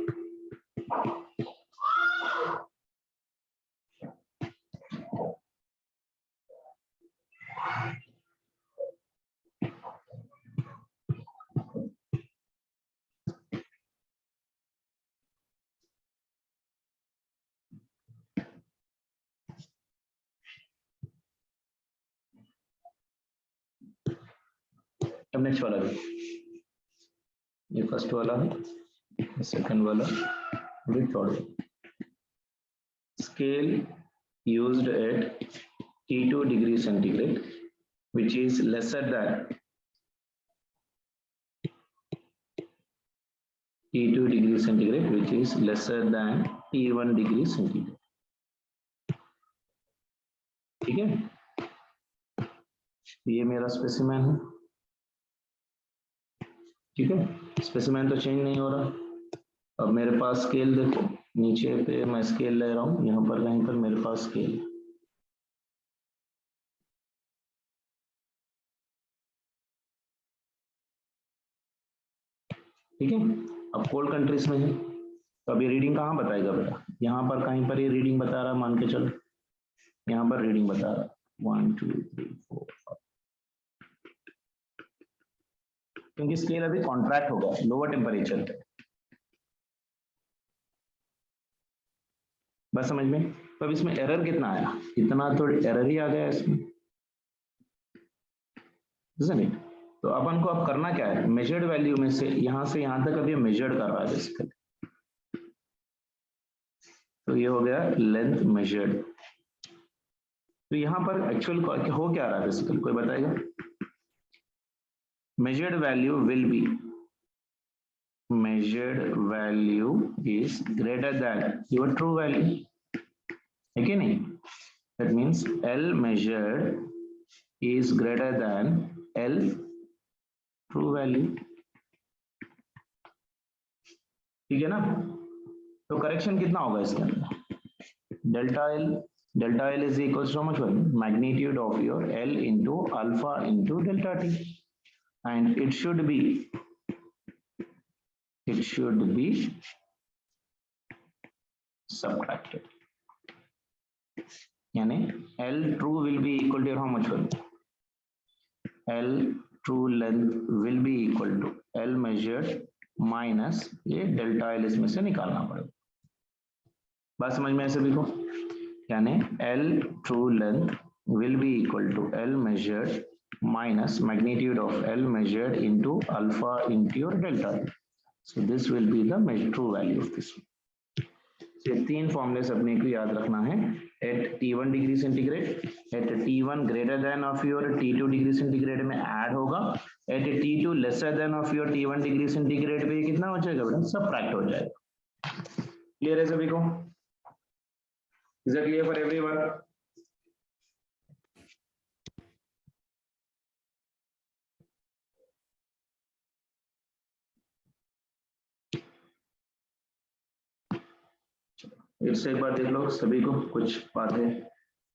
अब नेक्स्ट वाला भी, ये फर्स्ट वाला है, सेकंड वाला, थर्ड वाला। Scale used at T2 degree centigrade, which is lesser than T2 degree centigrade, which is lesser than T1 degree centigrade. ठीक है, ये मेरा स्पेसिमेन है, ठीक है, स्पेसिमेन तो चेंज नहीं हो रहा। अब मेरे पास स्केल देखो, नीचे पे मैं स्केल ले रहा हूँ, यहाँ पर कहीं पर मेरे पास स्केल, ठीक है। अब कोल्ड कंट्रीज में है तो अब ये रीडिंग कहाँ बताएगा बेटा, यहाँ पर कहीं पर ये रीडिंग बता रहा है, मान के चलो यहाँ पर रीडिंग बता रहा है 1 2 3 4 5, क्योंकि स्केल अभी कॉन्ट्रैक्ट होगा लोअर टेम्परेचर पे, बस समझ में। तो अब इसमें एरर कितना आया, इतना तो एरर ही आ गया इसमें, isn't it? तो अपन को अब करना क्या है, मेजर्ड वैल्यू में से यहाँ तक अब ये मेजर्ड कर रहा है बेसिकली, तो ये हो गया लेंथ मेजर्ड। तो यहाँ पर एक्चुअल हो क्या रहा है बेसिकली, कोई बताएगा। measured value will be, measured value is greater than your true value, है कि नहीं, that means L measured is greater than L true value, ठीक है ना। तो करेक्शन कितना होगा इसके अंदर, delta L is equals to how much, magnitude of your L into alpha into delta T, and it should be subtracted, यानी L true will be equal to how much, L true length will be equal to L measured minus ये delta L इसमें से निकालना पड़ेगा, बात समझ में ऐसे भी को, यानी L true length will be equal to L measured minus magnitude of L measured into alpha into your delta. So this will be the true value of this one. So तीन फॉर्मूलेस अपने को याद रखना है, at T1 degree centigrade, at T1 greater than of your T2 degree centigrade में add होगा, at T2 lesser than of your T1 degree centigrade पे कितना हो जाएगा बेटा, सबट्रैक्ट हो जाएगा। क्लियर है सभी को, is it clear for everyone? इससे एक बार देख लो सभी को कुछ बातें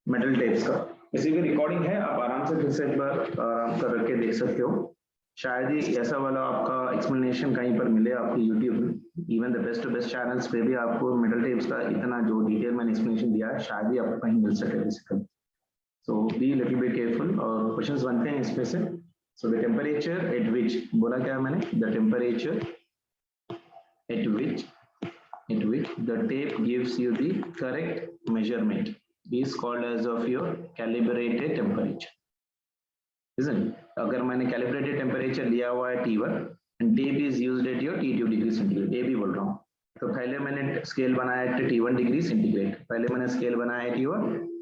मेटल टेप्स का, इसी की रिकॉर्डिंग है, आप आराम से फिर से एक बार आराम कर रख के देख सकते हो, शायद ही ऐसा वाला आपका एक्सप्लेनेशन कहीं पर मिले आपको यूट्यूब में, इवन द बेस्ट चैनल्स पे भी आपको मेटल टेप्स का इतना जो डिटेल मैंने एक्सप्लेनेशन दिया है शायद ही आपको कहीं मिल सके basically. So be little bit careful और questions बनते हैं इसमें से. So the temperature at which बोला क्या मैंने, the temperature at which the tape gives you the correct measurement is called as of your calibrated temperature, isn't it? अगर मैंने calibrated temperature लिया हुआ है T1 and tape is used at your T2 degree centigrade, ये भी बोल रहा हूँ. तो पहले मैंने स्केल बनाया है T1 डिग्री सेंटीग्रेड, पहले मैंने स्केल बनाया है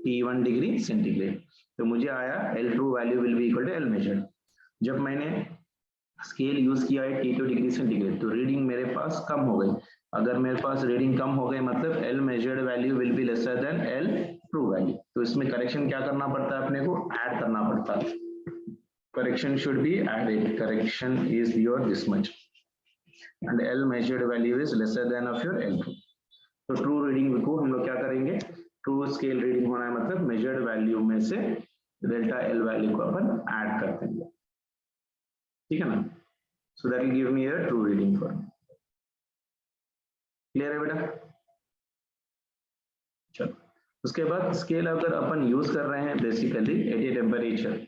T1 डिग्री सेंटीग्रेड, तो मुझे आया L true value will be equal to L measured. जब मैंने स्केल यूज किया है T2 डिग्री सेंटीग्रेड तो रीडिंग मेरे पास कम हो गई. अगर मेरे पास रीडिंग कम हो गई मतलब L measured value will be lesser then L true value. तो इसमें करेक्शन क्या करना पड़ता है, अपने को ऐड करना पड़ता है. Correction should be added. Correction is your this much and L measured value is lesser than of your L true. तो ट्रू रीडिंग को हम लोग क्या करेंगे, ट्रू स्केल रीडिंग होना है मतलब मेजर्ड वैल्यू में से डेल्टा L वैल्यू को अपन ऐड करते हैं, ठीक है ना. सो that will give me a true reading for. Clear है बेटा? चलो उसके बाद स्केल अगर अपन यूज कर रहे हैं basically at a temperature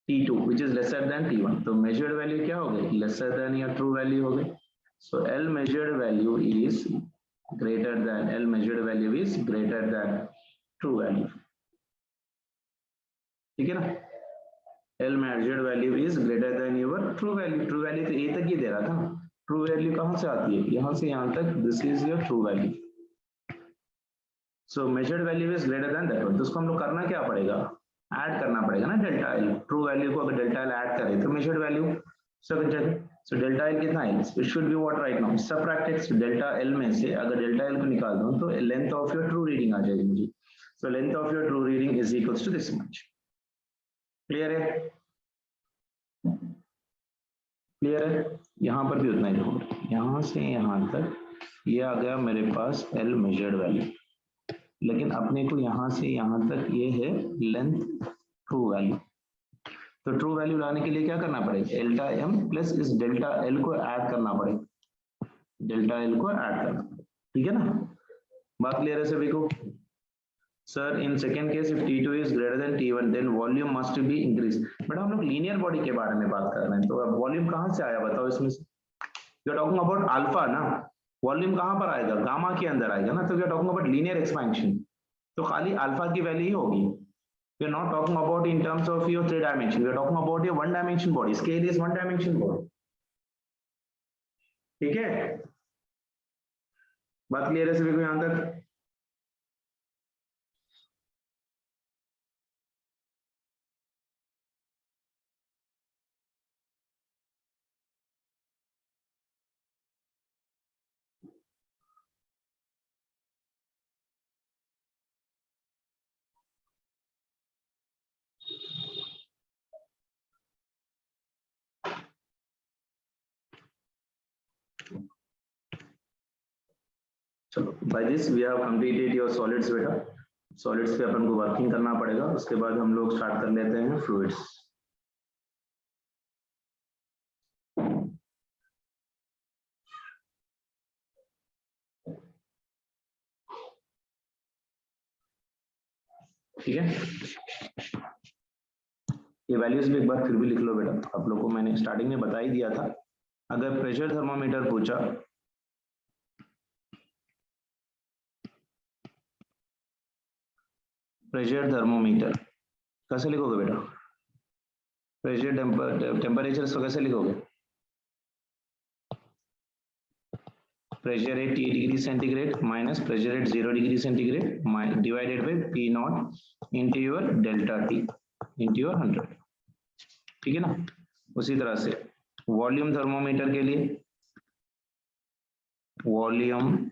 T2 which is lesser than T1, तो मेजर्ड वैल्यू क्या हो गई, लेसर देन या ट्रू वैल्यू हो गई. So L measured value is greater than true value. ठीक है ना? L measured value is greater than your true value. True value तो ये तक ही दे रहा था. True value कहाँ से आती है, यहाँ से यहाँ तक. This is your true value. So measured value is greater than that one. तो उसको हम लोग करना क्या पड़ेगा, ऐड करना पड़ेगा ना डेल्टा L. ट्रू वैल्यू को अगर डेल्टा L ऐड करें तो measured value so delta L कितना है, it should be what right now subtracted. So delta L में से अगर डेल्टा L को निकाल दूं तो length of your true reading आ जाएगी मुझे. So length of your true reading is equals to this much. Clear है? क्लियर है? यहाँ पर भी उतना ही देखो, यहाँ से यहाँ तक ये आ गया मेरे पास L मेजर्ड वैल्यू, लेकिन अपने को यहाँ से यहाँ तक ये है लेंथ ट्रू वैल्यू. तो ट्रू वैल्यू लाने के लिए क्या करना पड़ेगा, डेल्टा M प्लस इस डेल्टा L को ऐड करना पड़ेगा, डेल्टा L को ऐड करना. ठीक है ना? बात क्लियर है सभी को? Sir in second case if T2 is greater than T1 then volume must be increase. But हम लोग लीनियर बॉडी के बारे में बात कर रहे हैं, तो अब वॉल्यूम कहाँ से आया बताओ इसमें से. You are talking about alpha ना, वॉल्यूम कहाँ पर आएगा, गामा के अंदर आएगा ना. तो you are talking about linear expansion, तो खाली अल्फा की वैल्यू ही होगी. We are not talking about in terms of your 3 dimension. We are talking about your 1 dimension body. Scale is 1 dimension body. ठीक है? बात क्लियर है सभी को यहां तक? चलो by this we have completed your solids बेटा. सॉलिड्स पे अपन को वर्किंग करना पड़ेगा, उसके बाद हम लोग स्टार्ट कर लेते हैं फ्लूइड्स. ठीक है, ये वैल्यूज भी एक बार फिर भी लिख लो बेटा. आप लोग को मैंने स्टार्टिंग में बता ही दिया था, अगर प्रेशर थर्मोमीटर पूछा प्रेशर थर्मोमीटर कैसे लिखोगे बेटा, प्रेशर टेम्परेचर इसको कैसे लिखोगे, pressure at T degree centigrade minus pressure at 0 degree centigrade divided by P not into your delta T into your 100. ठीक है ना? उसी तरह से वॉल्यूम थर्मोमीटर के लिए, वॉल्यूम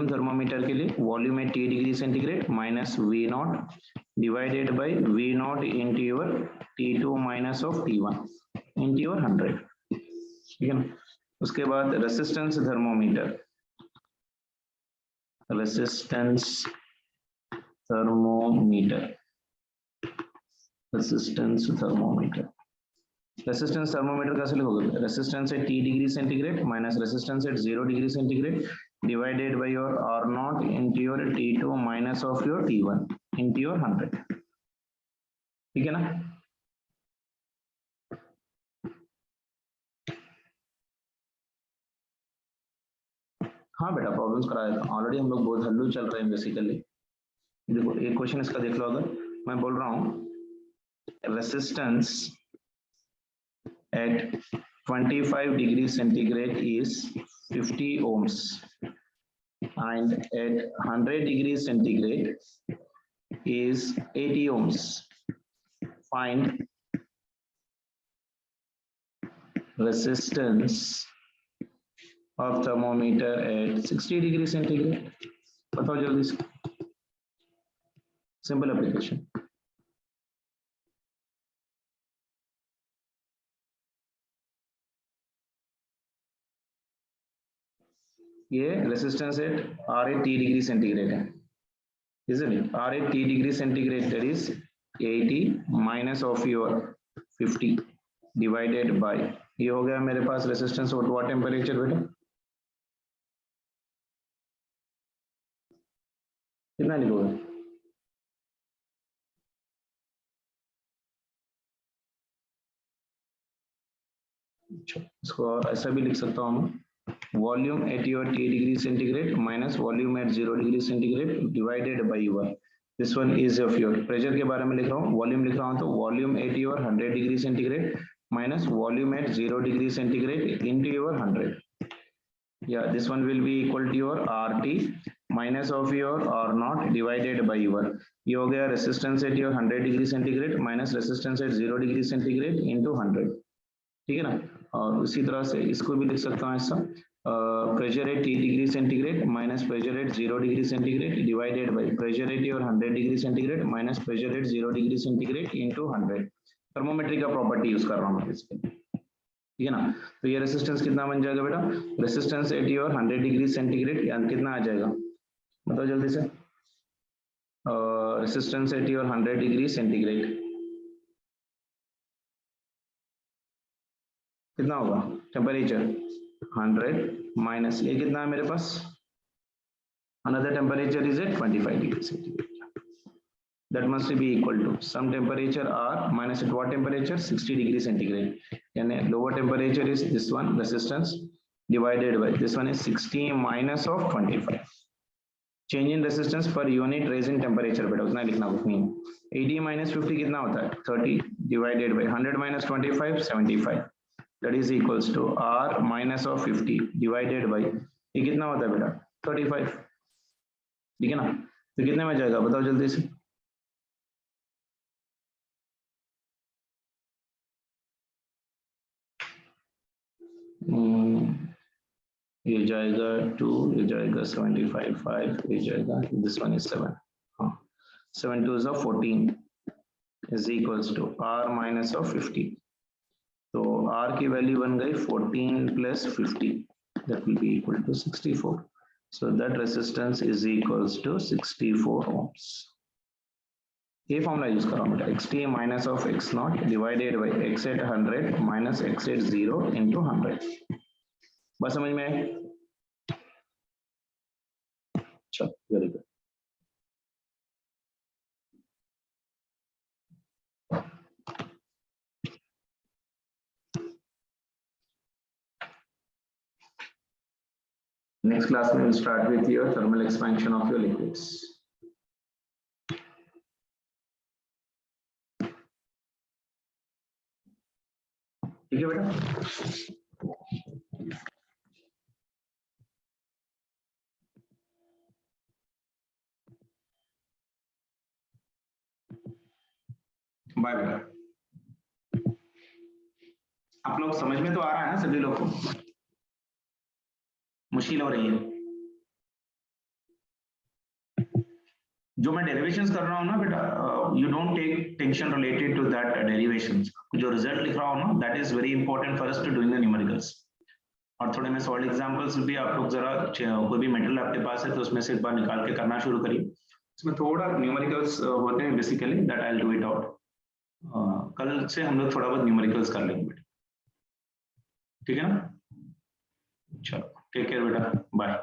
थर्मोमीटर के लिए volume at T degree centigrade minus V not divided by V not into your T2 minus of T1 into your 100. ठीक है ना? उसके बाद रेसिस्टेंस थर्मोमीटर, रेसिस्टेंस थर्मोमीटर कैसे लिखोगे, resistance at T degree centigrade minus resistance at 0 degree centigrade divided by your R naught into your T2 minus of your T1 into your 100. ठीक है ना? हाँ बेटा प्रॉब्लम्स कराया था ऑलरेडी, हम लोग बहुत हल्लू चल रहे हैं बेसिकली। देखो एक क्वेश्चन इसका देख लो, अगर मैं बोल रहा हूँ resistance at 25 degree centigrade is 50 ohms and at 100 degree centigrade is 80 ohms. Find resistance of thermometer at 60 degree centigrade. बताओ जल्दी से, सिंपल एप्लीकेशन। ये resistance at R at T degree centigrade है, isn't it? R at T degree centigrade, that is 80 minus of your 50 divided by, ये हो गया मेरे पास resistance at what temperature बेटा, कितना लिखोगे? इसको ऐसा भी लिख सकता हूँ मैं, volume at your T degree centigrade minus volume at 0 degree centigrade divided by your, this one is of your pressure के बारे में लिख रहा हूँ, वॉल्यूम लिख रहा हूँ तो volume at your 100 degree centigrade minus volume at 0 degree centigrade into your 100. Yeah, this one will be equal to your RT minus of your R naught divided by your, ये हो गया resistance at your 100 degree centigrade minus resistance at 0 degree centigrade into 100. ठीक है ना? और उसी तरह से इसको भी लिख सकता हूँ ऐसा, pressure at T degree centigrade minus pressure at 0 degree centigrade divided by pressure at your 100 degree centigrade minus pressure at 0 degree centigrade into 100. Thermometry का प्रॉपर्टी यूज कर रहा हूँ इसके, ठीक है ना? तो ये रेसिस्टेंस कितना बन जाएगा बेटा, resistance at your 100 degree centigrade कितना आ जाएगा बताओ जल्दी से, resistance at your 100 degree centigrade कितना होगा, टेम्परेचर 100 माइनस ये कितना है मेरे पास, another temperature is at 25 degree centigrade, that must be equal to some temperature R minus at what temperature 60 degree centigrade, and lower temperature is this one resistance divided by this one is 60 minus of 25, change in resistance per unit raise in temperature बेटा उतना लिखना कुछ नहीं, 80 minus 50 कितना होता है 30 divided by 100 minus 25 75, that is equals to R minus of 50 divided by ये कितना होता है बेटा 35, ठीक है ना? तो कितने में जाएगा बताओ जल्दी से, ये जाएगा 2, ये जाएगा 75 5, ये जाएगा दिस वन इज 7, हाँ 7 2 is 14 is equals to R minus of 50, तो R की वैल्यू बन गई 14 plus 50, that will be equal to 64, so that resistance is equals to 64 ohms. ये फॉर्मूला यूज कर रहा हूँ बेटा, xt minus of x not divided by x at 100 minus x at 0 into 100, बस समझ में आए? चल very good. Next class we will start with your thermal expansion of your liquids. ठीक है बेटा, बाय बेटा। आप लोग समझ में तो आ रहा है ना सभी लोग को, मुश्किल हो रही है? जो मैं डेरिवेशंस कर रहा हूँ ना बेटा, you don't take tension related to that derivations, जो रिजल्ट लिख रहा हूँ ना that is very important for us to doing the numericals. और थोड़े में सॉल्ड एग्जांपल्स भी आप लोग जरा, कोई भी मेटेरियल आपके पास है तो उसमें से एक बार निकाल के करना शुरू करिए, इसमें थोड़ा न्यूमेरिकल्स होते हैं basically, that I will do it out. कल से हम लोग थोड़ा बहुत न्यूमेरिकल्स कर लेंगे बेटा, ठीक है ना? चलो टेक केयर बेटा, बाय।